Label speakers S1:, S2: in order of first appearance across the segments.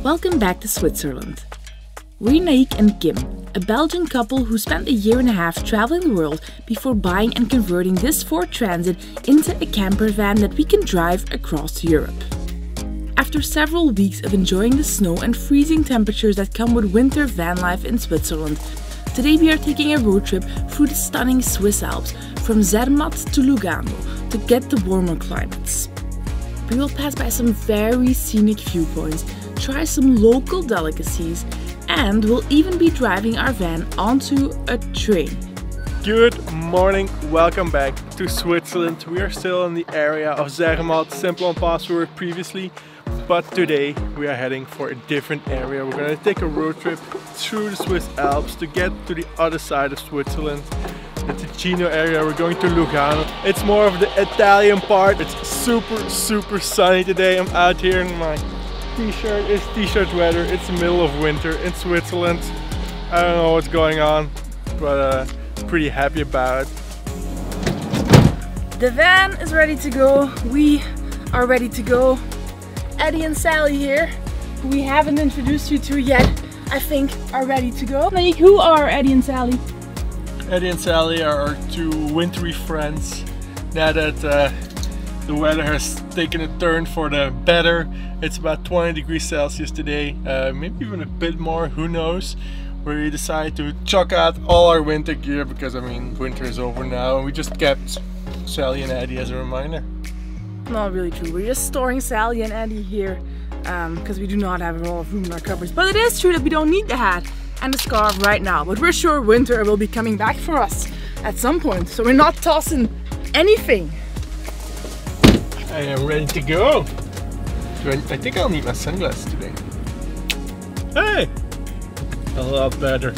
S1: Welcome back to Switzerland. We're Naik and Kim, a Belgian couple who spent a year and a half traveling the world before buying and converting this Ford Transit into a camper van that we can drive across Europe. After several weeks of enjoying the snow and freezing temperatures that come with winter van life in Switzerland, today we are taking a road trip through the stunning Swiss Alps from Zermatt to Lugano to get the warmer climates. We will pass by some very scenic viewpoints, try some local delicacies, and we'll even be driving our van onto a train.
S2: Good morning, welcome back to Switzerland. We are still in the area of Zermatt, Simplon Pass we were previously, but today we are heading for a different area. We're going to take a road trip through the Swiss Alps to get to the other side of Switzerland. The Ticino area, we're going to Lugano. It's more of the Italian part. It's super sunny today. I'm out here in my t-shirt. It's t-shirt weather. It's the middle of winter in Switzerland. I don't know what's going on, but pretty happy about it.
S1: The van is ready to go. We are ready to go. Eddie and Sally here, who we haven't introduced you to yet, I think are ready to go. Naik, who are Eddie and Sally?
S2: Eddie and Sally are our two wintry friends. Now that the weather has taken a turn for the better, it's about 20 degrees Celsius today, maybe even a bit more, who knows. We decided to chuck out all our winter gear because, I mean, winter is over now, and we just kept Sally and Eddie as a reminder.
S1: Not really true, we're just storing Sally and Eddie here because we do not have a lot of room in our cupboards. But it is true that we don't need the hat and the scarf right now, but we're sure winter will be coming back for us at some point, so we're not tossing anything.
S2: I am ready to go. I think I'll need my sunglasses today. Hey! A lot better.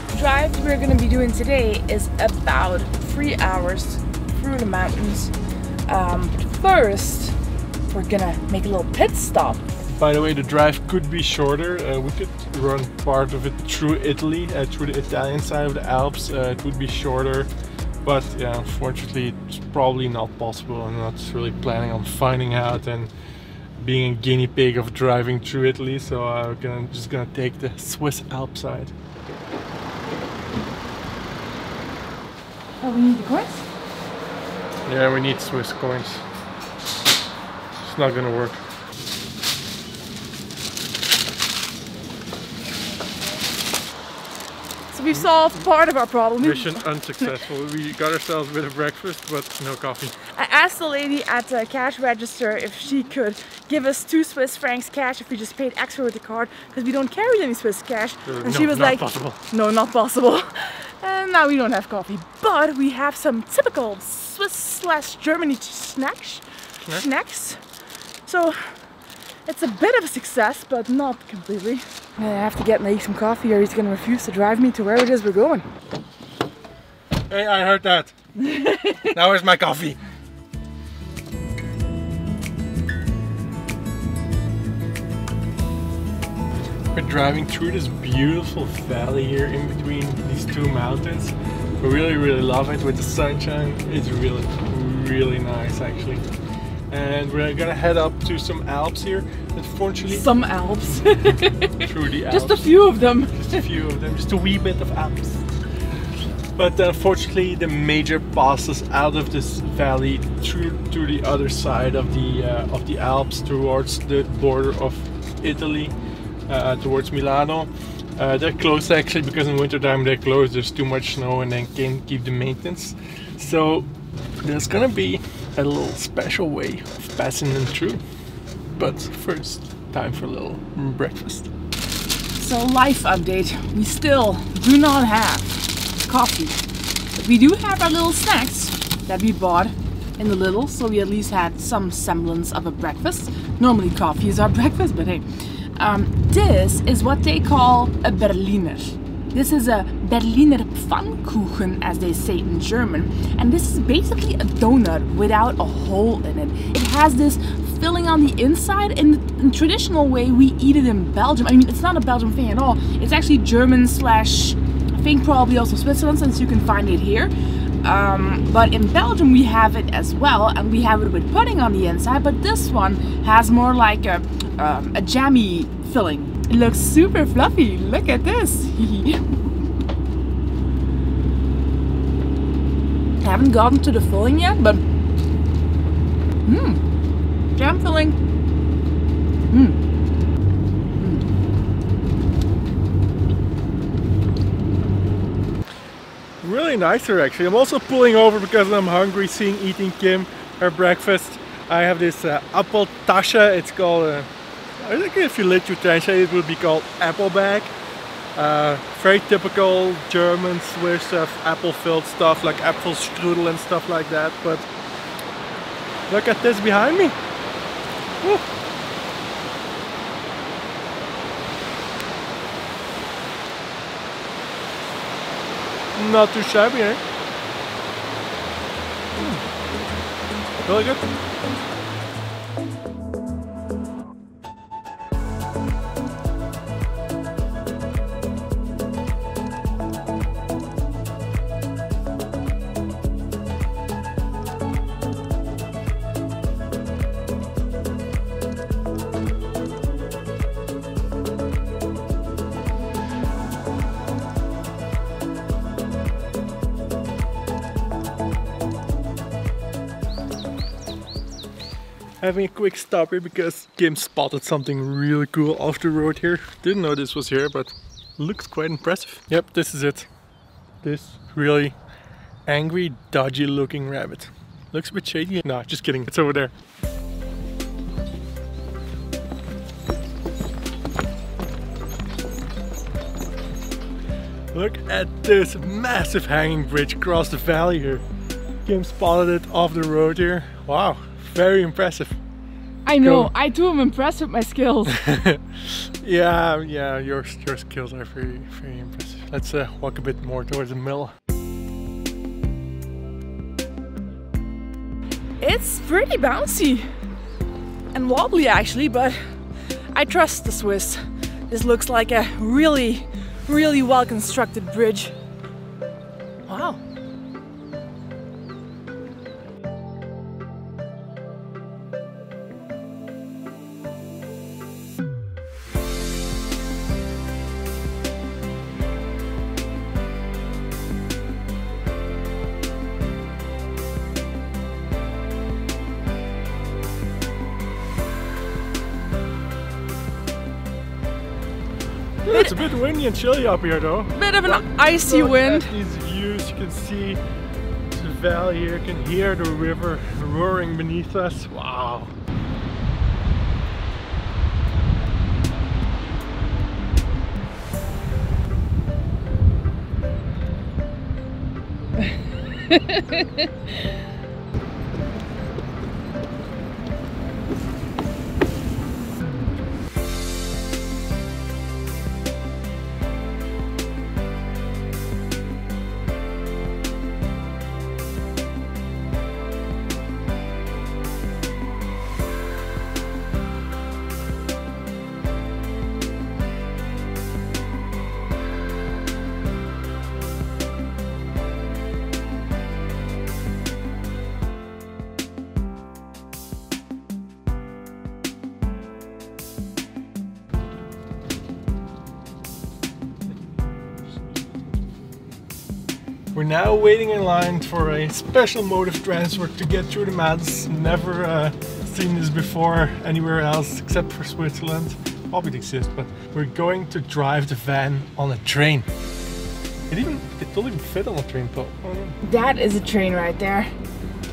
S1: The drive we're going to be doing today is about 3 hours through the mountains. First, we're gonna make a little pit stop.
S2: By the way, the drive could be shorter. We could run part of it through Italy, through the Italian side of the Alps. It would be shorter, but yeah, unfortunately it's probably not possible. I'm not really planning on finding out and being a guinea pig of driving through Italy, so I'm just gonna take the Swiss Alps side.
S1: Oh, we need the coins?
S2: Yeah, we need Swiss coins. It's not gonna work.
S1: So we've solved part of our problem.
S2: Mission unsuccessful. We got ourselves a bit of breakfast, but no coffee.
S1: I asked the lady at the cash register if she could give us 2 Swiss francs cash if we just paid extra with the card, because we don't carry any Swiss cash. And she was like, no, not possible. And now we don't have coffee, but we have some typical Swiss/Germany snacks. So it's a bit of a success, but not completely. I have to get Naik some coffee or he's going to refuse to drive me to where it is we're going.
S2: Hey, I heard that. Now where's my coffee? We're driving through this beautiful valley here in between these two mountains. We really love it with the sunshine. It's really nice actually. And we're gonna head up to some Alps here. Unfortunately,
S1: some Alps.
S2: Through the Alps.
S1: Just a few of them.
S2: Just a few of them. Just a wee bit of Alps. But unfortunately, the major passes out of this valley through to the other side of the Alps towards the border of Italy, towards Milano. They're closed actually because in wintertime they're closed. There's too much snow and they can't keep the maintenance. So there's gonna be a little special way of passing them through. But first, time for a little breakfast.
S1: So life update, we still do not have coffee. But we do have our little snacks that we bought in the Lidl, so we at least had some semblance of a breakfast. Normally coffee is our breakfast, but hey. This is what they call a Berliner. This is a Berliner Pfannkuchen, as they say in German, and this is basically a donut without a hole in it. It has this filling on the inside in the traditional way we eat it in Belgium. I mean, it's not a Belgian thing at all. It's actually German slash think probably also Switzerland, since you can find it here. But in Belgium we have it as well, and we have it with pudding on the inside, but this one has more like a jammy filling. It looks super fluffy. Look at this. I haven't gotten to the filling yet, but jam filling.
S2: Really nice here actually. I'm also pulling over because I'm hungry, eating Kim her breakfast. I have this apple tasche. It's called, I think if you let you translate it would be called apple bag. Very typical German, Swiss apple filled stuff like apple strudel and stuff like that. But look at this behind me. Woo. Not too shabby, eh? Really good. Having a quick stop here because Kim spotted something really cool off the road here. Didn't know this was here, but looks quite impressive. Yep, this is it. This really angry, dodgy looking rabbit. Looks a bit shady. No, just kidding, it's over there. Look at this massive hanging bridge across the valley here. Kim spotted it off the road here. Wow. Very impressive.
S1: I know, I too am impressed with my skills.
S2: yeah, your skills are very impressive. Let's walk a bit more towards the mill.
S1: It's pretty bouncy and wobbly actually, but I trust the Swiss. This looks like a really well constructed bridge. Wow.
S2: It's a bit windy and chilly up here though.
S1: Bit of an icy wind.
S2: At these views, you can see the valley here, you can hear the river roaring beneath us. Wow. We're now waiting in line for a special mode of transport to get through the mountains. Never seen this before anywhere else except for Switzerland. Probably it exists, but we're going to drive the van on a train. It don't even fit on a train, but
S1: that is a train right there.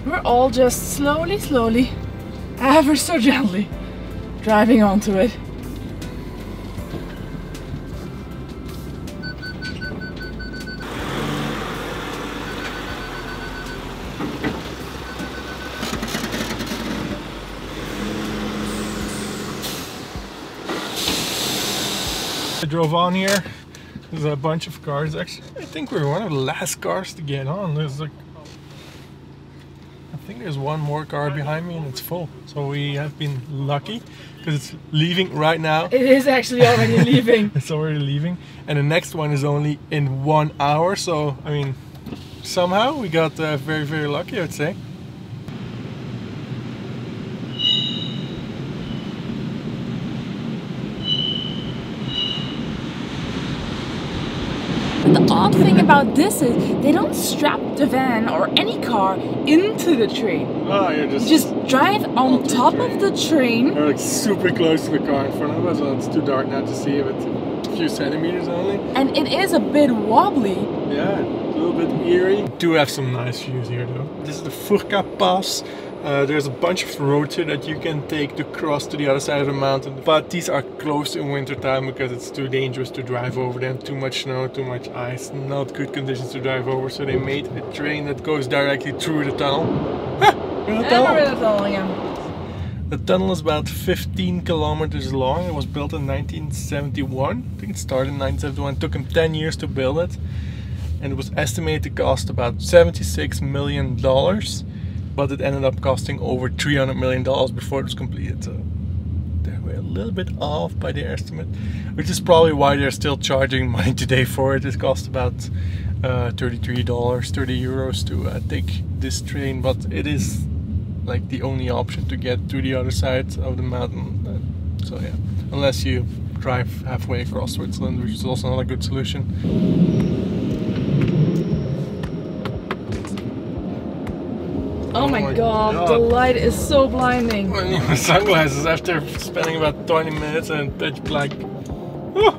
S1: We're all just slowly, ever so gently driving onto it.
S2: I drove on here. There's a bunch of cars. Actually, I think we're one of the last cars to get on. There's like, I think there's one more car behind me and it's full. So we have been lucky because it's leaving right now.
S1: It is actually already leaving.
S2: It's already leaving. And the next one is only in 1 hour. So, I mean, somehow we got very, very lucky, I would say.
S1: The odd thing about this is they don't strap the van or any car into the train.
S2: Oh, you're
S1: just drive on top of the train.
S2: We're like super close to the car in front of us, so it's too dark now to see, but a few centimeters only.
S1: And it is a bit wobbly.
S2: Yeah, a little bit eerie. We do have some nice views here though. This is the Furka Pass. There's a bunch of roads here that you can take to cross to the other side of the mountain, but these are closed in winter time because it's too dangerous to drive over them. Too much snow, too much ice, not good conditions to drive over, so they made a train that goes directly through the tunnel. The tunnel is about 15 kilometers long. It was built in 1971. I think it started in 1971. It took them 10 years to build it, and it was estimated to cost about $76 million. But it ended up costing over $300 million before it was completed. So they were a little bit off by their estimate, which is probably why they're still charging money today for it. It cost about $33, 30 euros to take this train, but it is like the only option to get to the other side of the mountain. So yeah, unless you drive halfway across Switzerland, which is also not a good solution.
S1: Oh my god, the light is so blinding.
S2: I need my sunglasses after spending about 20 minutes in pitch black. Oh.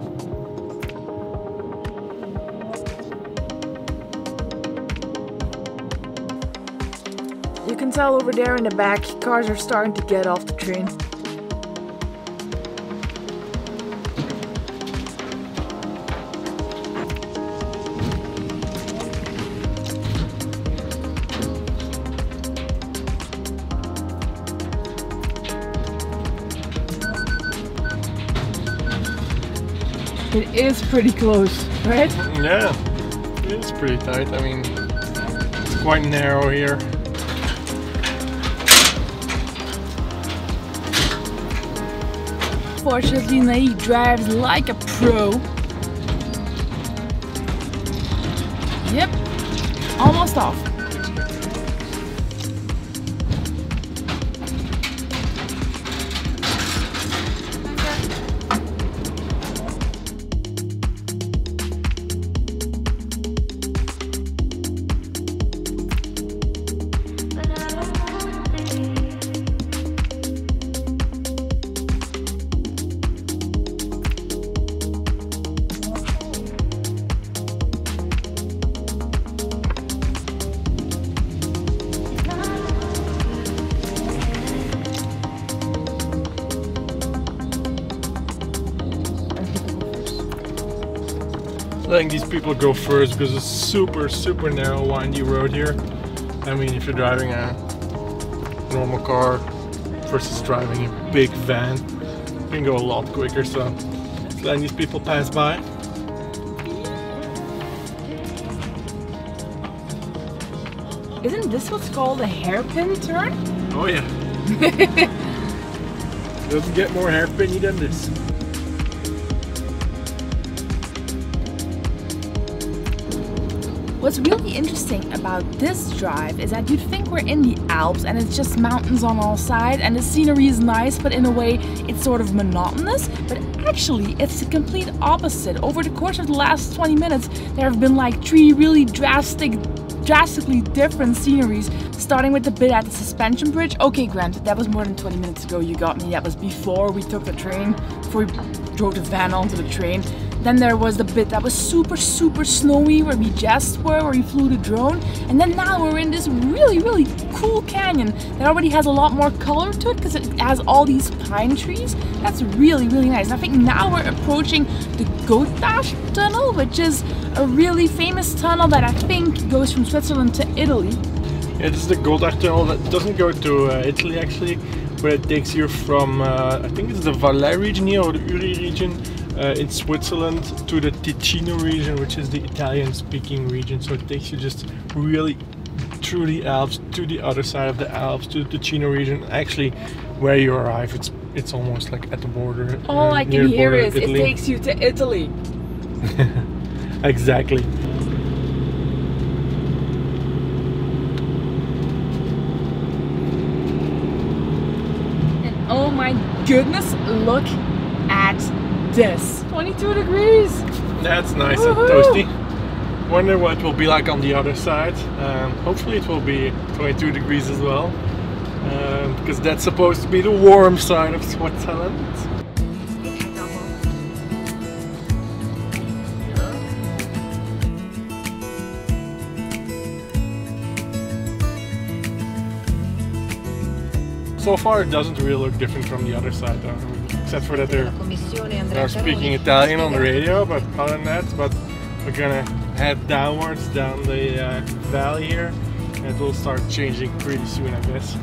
S1: You can tell over there in the back, cars are starting to get off the train. It is pretty close, right?
S2: Yeah, it is pretty tight. I mean, it's quite narrow here.
S1: Fortunately, he drives like a pro. Yep, almost off.
S2: I think these people go first because it's super narrow, windy road here. I mean, if you're driving a normal car versus driving a big van, you can go a lot quicker, so letting these people pass by.
S1: Isn't this what's called a hairpin turn?
S2: Oh yeah. Doesn't get more hairpinny than this.
S1: What's really interesting about this drive is that you'd think we're in the Alps and it's just mountains on all sides and the scenery is nice, but in a way it's sort of monotonous. But actually it's the complete opposite. Over the course of the last 20 minutes there have been like 3 really drastically different sceneries, starting with the bit at the suspension bridge. Okay, granted, that was more than 20 minutes ago, you got me. That was before we took the train, before we drove the van onto the train. Then there was the bit that was super snowy where we just were, where we flew the drone. And then now we're in this really cool canyon that already has a lot more color to it because it has all these pine trees. That's really nice. And I think now we're approaching the Gotthard tunnel, which is a really famous tunnel that I think goes from Switzerland to Italy.
S2: Yeah, this is the Gotthard tunnel that doesn't go to Italy actually, but it takes you from, I think it's the Valais region here, or the Uri region, in Switzerland to the Ticino region, which is the Italian speaking region. So it takes you just really through the Alps to the other side of the Alps to the Ticino region. Actually, where you arrive, it's almost like at the border.
S1: All I can hear is it takes you to Italy.
S2: Exactly.
S1: And oh my goodness, look at this. 22 degrees.
S2: That's nice and toasty. Wonder what it will be like on the other side. Hopefully it will be 22 degrees as well. Because that's supposed to be the warm side of Switzerland. So far it doesn't really look different from the other side though, except for that they're speaking Italian on the radio, but other than that, we're gonna head downwards down the valley here and it will start changing pretty soon, I guess.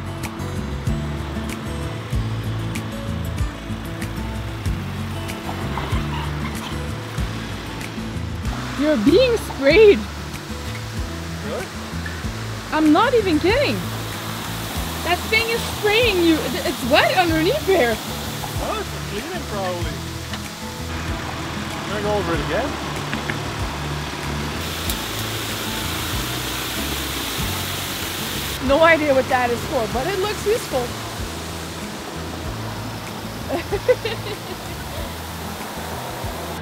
S1: You're being sprayed.
S2: Really?
S1: I'm not even kidding. That thing is spraying you. It's wet underneath there.
S2: Oh, it's for cleaning probably. Can I go over it again?
S1: No idea what that is for, but it looks useful.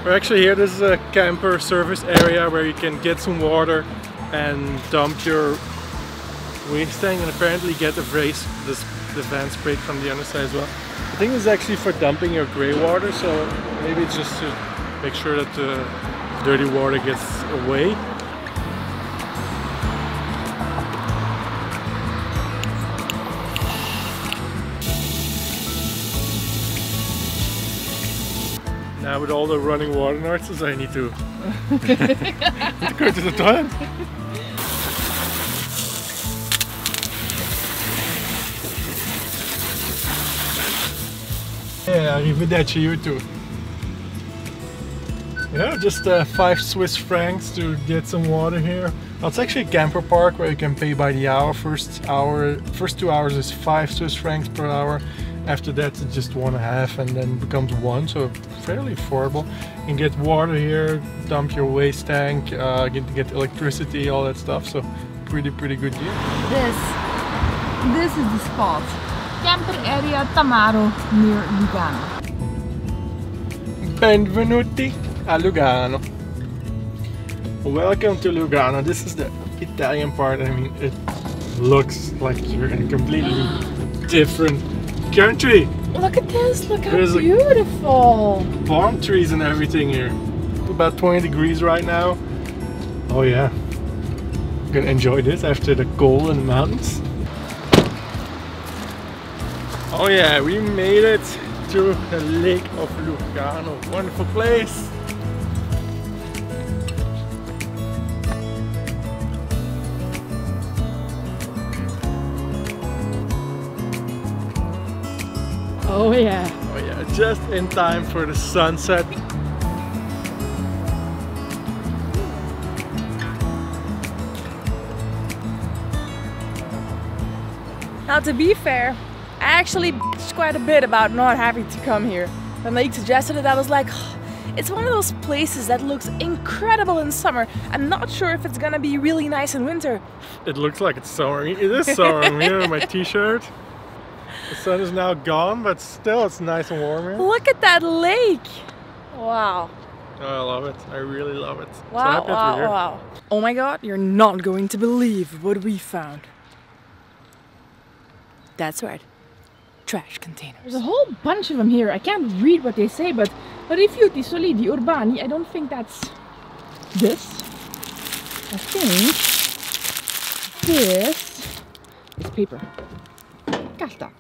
S2: We're actually here. This is a camper service area where you can get some water and dump your waste tank and apparently get the van sprayed from the underside as well. I think it's actually for dumping your grey water, so maybe it's just to make sure that the dirty water gets away. Now with all the running water noises, I need to go to the toilet. Yeah, arrivederci you too. Yeah, just 5 Swiss francs to get some water here. Well, it's actually a camper park where you can pay by the hour. First 2 hours is 5 Swiss francs per hour. After that it's just 1.5 and then becomes 1, so fairly affordable. You can get water here, dump your waste tank, get electricity, all that stuff. So pretty good deal.
S1: This is the spot. Camper area Tamaro near Lugano.
S2: Benvenuti a Lugano. Welcome to Lugano. This is the Italian part. I mean, it looks like you're in a completely different country.
S1: Look at this, look how
S2: There's
S1: beautiful.
S2: Palm trees and everything here. About 20 degrees right now. Oh yeah. I'm gonna enjoy this after the cold in the mountains. Oh yeah, we made it to the Lake of Lugano. Wonderful place.
S1: Oh yeah.
S2: Oh yeah, just in time for the sunset.
S1: Now to be fair, I actually bitched quite a bit about not having to come here. When Lake suggested it, I was like, oh, it's one of those places that looks incredible in summer. I'm not sure if it's gonna be really nice in winter.
S2: It looks like it's summer. It is summer. I'm here in my t-shirt. The sun is now gone, but still it's nice and warm here.
S1: Look at that lake! Wow.
S2: Oh, I love it. I really love it.
S1: Wow,
S2: so happy that we're here.
S1: wow. Oh my god, you're not going to believe what we found. That's right. Trash containers. There's a whole bunch of them here. I can't read what they say, but rifiuti solidi urbani, I don't think that's this. I think this is paper. Carta.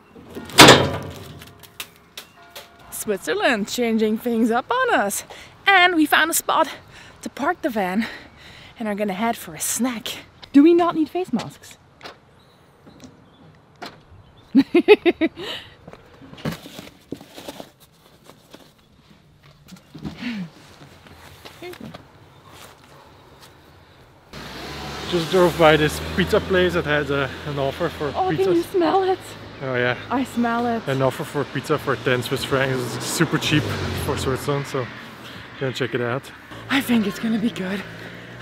S1: Switzerland changing things up on us. And we found a spot to park the van and are gonna head for a snack. Do we not need face masks?
S2: Just drove by this pizza place that had an offer for
S1: Oh,
S2: pizzas.
S1: can you smell it?
S2: Oh yeah.
S1: I smell it.
S2: An offer for pizza for 10 Swiss francs. It's super cheap for Switzerland, so gonna check it out.
S1: I think it's gonna be good.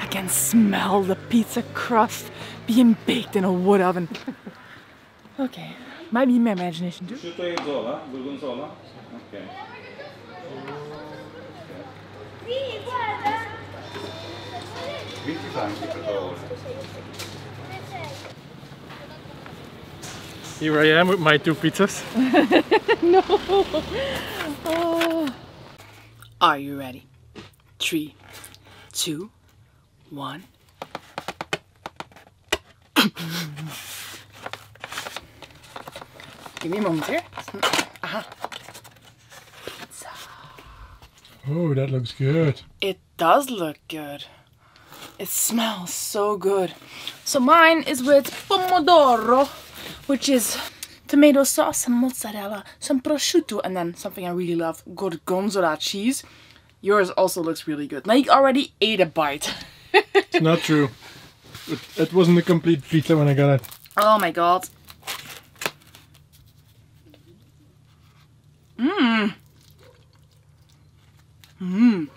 S1: I can smell the pizza crust being baked in a wood oven. Okay, might be my imagination too.
S3: Gorgonzola? Ok. Sì, guarda! 20 franchi per favore.
S2: Here I am with my 2 pizzas.
S1: No! Oh. Are you ready? 3, 2, 1. Give me a moment here. Aha. Pizza.
S2: Oh, that looks good.
S1: It does look good. It smells so good. So mine is with pomodoro, which is tomato sauce, some mozzarella, some prosciutto, and then something I really love, gorgonzola cheese. Yours also looks really good. Like already ate a bite.
S2: It's not true. It wasn't a complete pizza when I got it.
S1: Oh my god. Mmm. Mmm.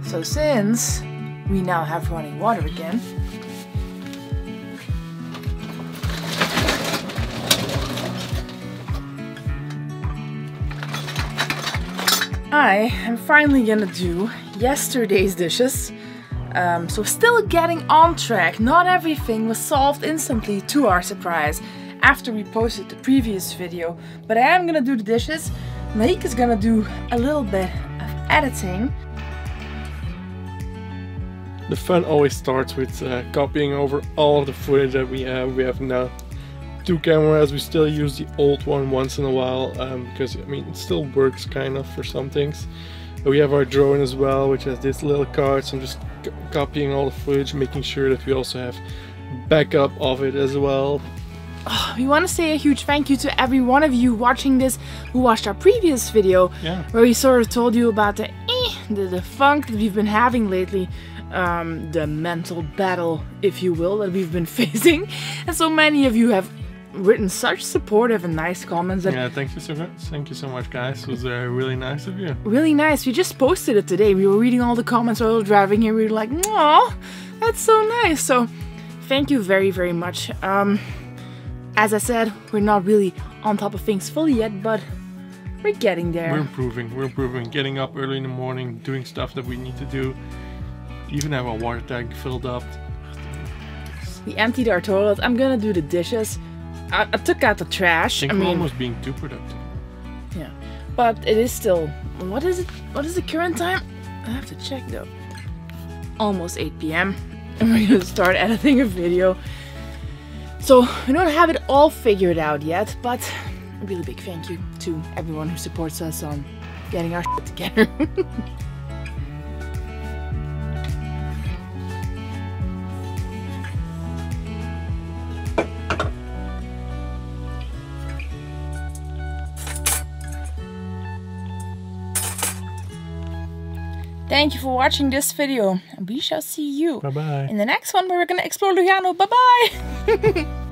S1: So since we now have running water again, I am finally gonna do yesterday's dishes. So still getting on track. Not everything was solved instantly, to our surprise, after we posted the previous video. But I am gonna do the dishes. Naik is gonna do a little bit of editing.
S2: The fun always starts with copying over all of the footage that we have. We have now 2 cameras. We still use the old one once in a while because I mean it still works kind of for some things. But we have our drone as well, which has this little card. So I'm just copying all the footage, making sure that we also have backup of it as well.
S1: We want to say a huge thank you to every one of you watching this who watched our previous video, where we sort of told you about the funk that we've been having lately. The mental battle, if you will, that we've been facing. And so many of you have written such supportive and nice comments. That
S2: yeah, thank you so much. Thank you so much, guys. It was really nice of you.
S1: Really nice. We just posted it today. We were reading all the comments while we were driving here. We were like, "Aw, that's so nice." So thank you very, very much. As I said, we're not really on top of things fully yet, but we're getting there.
S2: We're improving. We're improving. Getting up early in the morning, doing stuff that we need to do. Even have our water tank filled up.
S1: We emptied our toilet. I'm gonna do the dishes. I took out the trash.
S2: I think we're almost being too productive.
S1: Yeah, but it is still. What is it? What is the current time? I have to check though. Almost 8 p.m. and we're gonna start editing a video. So we don't have it all figured out yet, but a really big thank you to everyone who supports us on getting our shit together. Thank you for watching this video, and we shall see you
S2: Bye-bye.
S1: in the next one where we're gonna explore Lugano. Bye-bye!